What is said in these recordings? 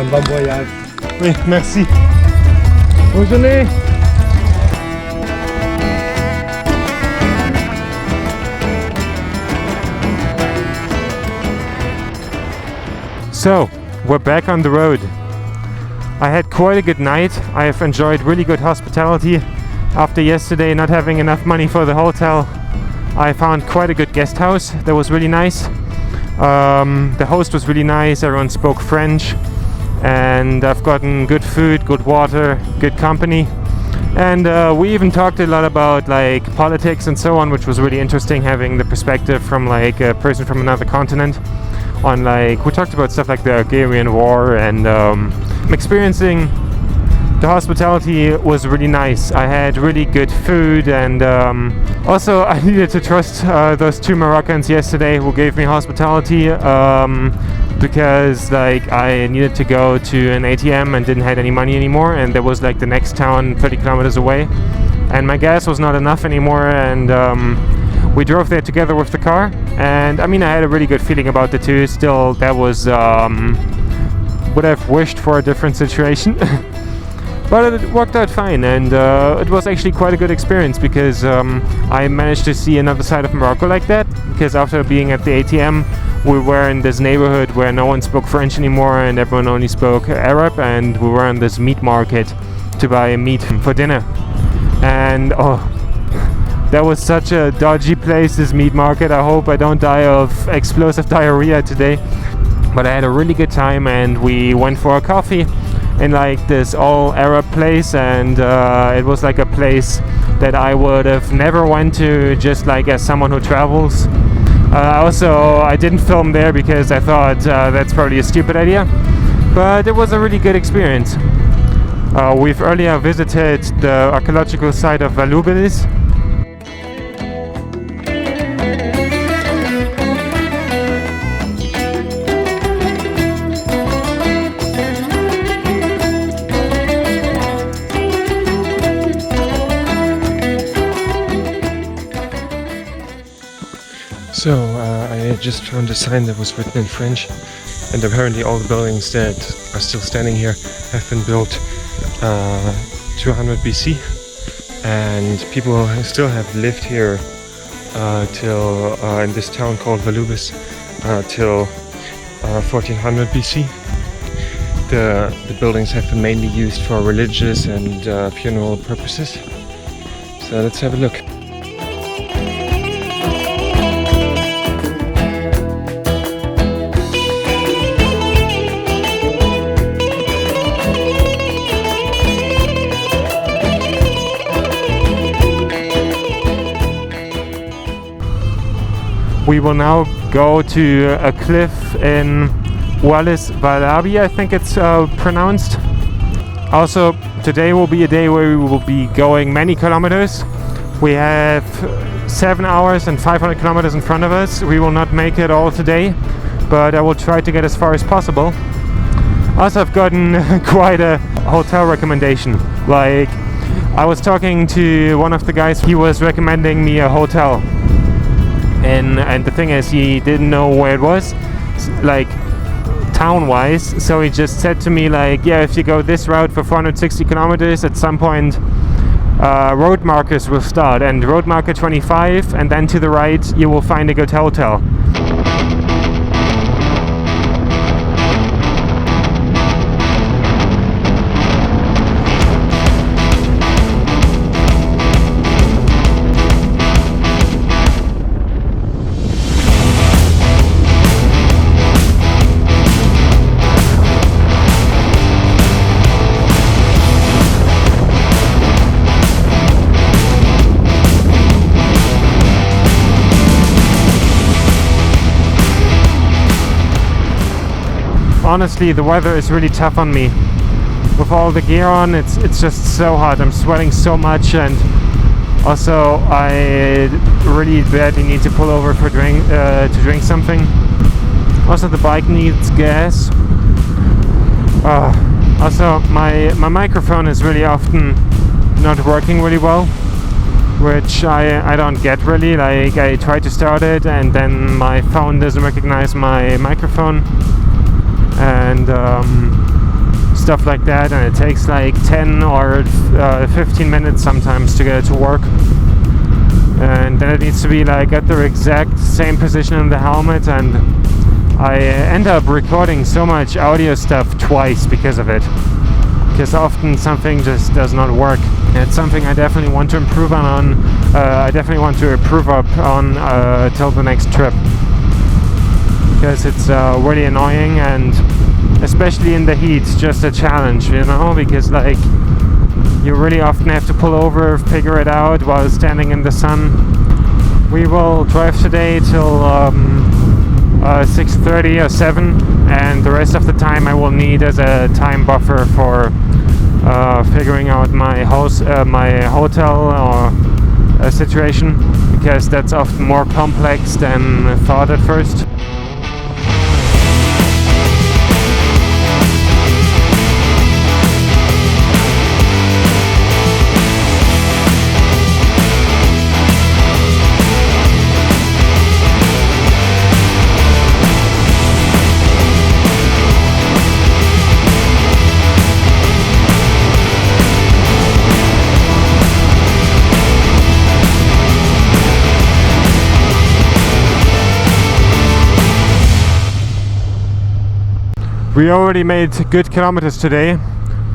bon voyage. Oui, merci. Bonne journée. So, we're back on the road. I had quite a good night. I have enjoyed really good hospitality. After yesterday not having enough money for the hotel, I found quite a good guest house that was really nice. The host was really nice, everyone spoke French, and I've gotten good food, good water, good company. And we even talked a lot about like politics and so on, which was really interesting, having the perspective from like a person from another continent. On like, we talked about stuff like the Algerian war, and experiencing the hospitality was really nice. I had really good food, and also I needed to trust those two Moroccans yesterday who gave me hospitality, because like I needed to go to an ATM and didn't have any money anymore, and there was like the next town 30 kilometers away, and my gas was not enough anymore, and we drove there together with the car, and I mean I had a really good feeling about the two. Still, that was would have wished for a different situation. But it worked out fine, and it was actually quite a good experience, because I managed to see another side of Morocco like that, because after being at the ATM, we were in this neighborhood where no one spoke French anymore and everyone only spoke Arab, and we were in this meat market to buy meat for dinner. And that was such a dodgy place, this meat market. I hope I don't die of explosive diarrhea today. But I had a really good time, and we went for a coffee in like this all Arab place, and it was like a place that I would have never went to, just like as someone who travels. I didn't film there because I thought that's probably a stupid idea, but it was a really good experience. We've earlier visited the archaeological site of Volubilis. So, I just found a sign that was written in French, and apparently all the buildings that are still standing here have been built 200 BC, and people still have lived here till in this town called Volubilis till 1400 BC. The buildings have been mainly used for religious and funeral purposes. So let's have a look. We will now go to a cliff in Walabi, I think it's pronounced. Also, today will be a day where we will be going many kilometers. We have 7 hours and 500 kilometers in front of us. We will not make it all today, but I will try to get as far as possible. Also, I've gotten quite a hotel recommendation. Like, I was talking to one of the guys, he was recommending me a hotel. And the thing is, he didn't know where it was, like town-wise, so he just said to me like, yeah, if you go this route for 460 kilometers, at some point road markers will start, and road marker 25, and then to the right you will find a good hotel. Honestly, the weather is really tough on me. With all the gear on, it's just so hot. I'm sweating so much, and also I really badly need to pull over for to drink something. Also, the bike needs gas. Also, my microphone is really often not working really well, which I don't get really. Like, I try to start it and then my phone doesn't recognize my microphone, and stuff like that, and it takes like 10 or 15 minutes sometimes to get it to work. And then it needs to be like at the exact same position in the helmet, and I end up recording so much audio stuff twice because of it, because often something just does not work. It's something I definitely want to improve on. I definitely want to improve up on till the next trip, because it's really annoying, and especially in the heat, just a challenge, you know, because like you really often have to pull over, figure it out while standing in the sun. We will drive today till 6:30 or 7, and the rest of the time I will need as a time buffer for figuring out my hotel or situation, because that's often more complex than thought at first. We already made good kilometers today.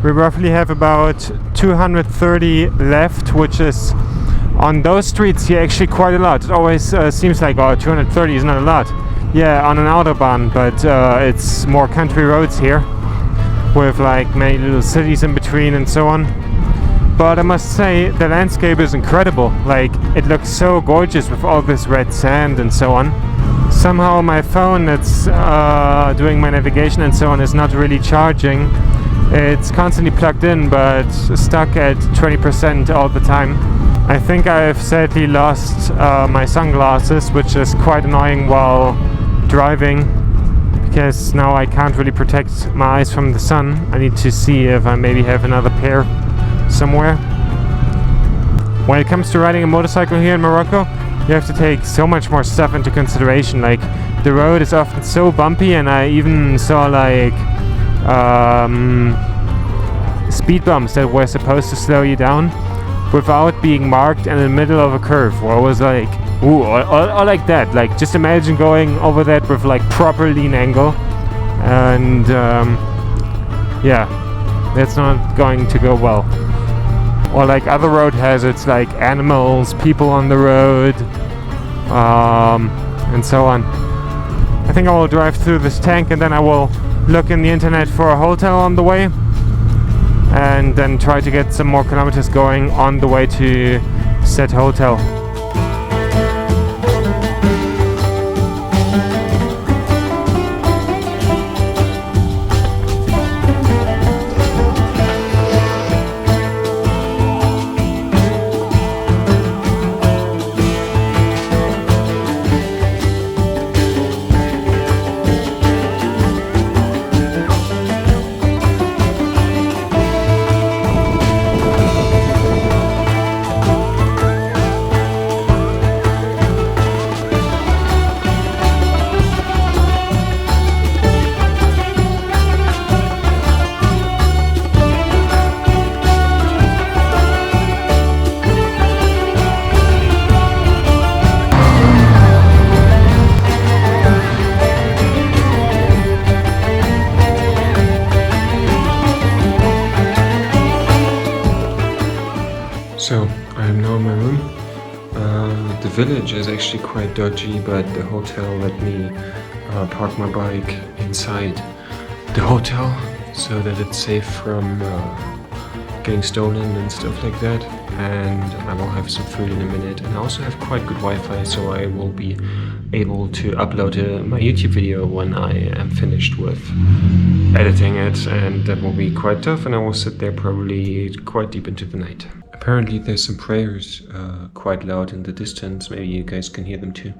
We roughly have about 230 left, which is on those streets here actually quite a lot. It always seems like, oh, 230 is not a lot. Yeah, on an autobahn, but it's more country roads here with like many little cities in between and so on. But I must say the landscape is incredible. Like, it looks so gorgeous with all this red sand and so on. Somehow my phone that's doing my navigation and so on is not really charging. It's constantly plugged in but stuck at 20% all the time. I think I've sadly lost my sunglasses, which is quite annoying while driving, because now I can't really protect my eyes from the sun. I need to see if I maybe have another pair somewhere. When it comes to riding a motorcycle here in Morocco, you have to take so much more stuff into consideration. Like, the road is often so bumpy, and I even saw like speed bumps that were supposed to slow you down without being marked in the middle of a curve, where I was like, ooh, or like that. Like, just imagine going over that with like proper lean angle, and yeah, that's not going to go well. Or like other road hazards like animals, people on the road, and so on. I think I will drive through this tank, and then I will look in the internet for a hotel on the way, and then try to get some more kilometers going on the way to said hotel. So, I am now in my room. The village is actually quite dodgy, but the hotel let me park my bike inside the hotel so that it's safe from getting stolen and stuff like that. And I will have some food in a minute, and I also have quite good Wi-Fi, so I will be able to upload my YouTube video when I am finished with editing it, and that will be quite tough, and I will sit there probably quite deep into the night. Apparently there's some prayers quite loud in the distance. Maybe you guys can hear them too.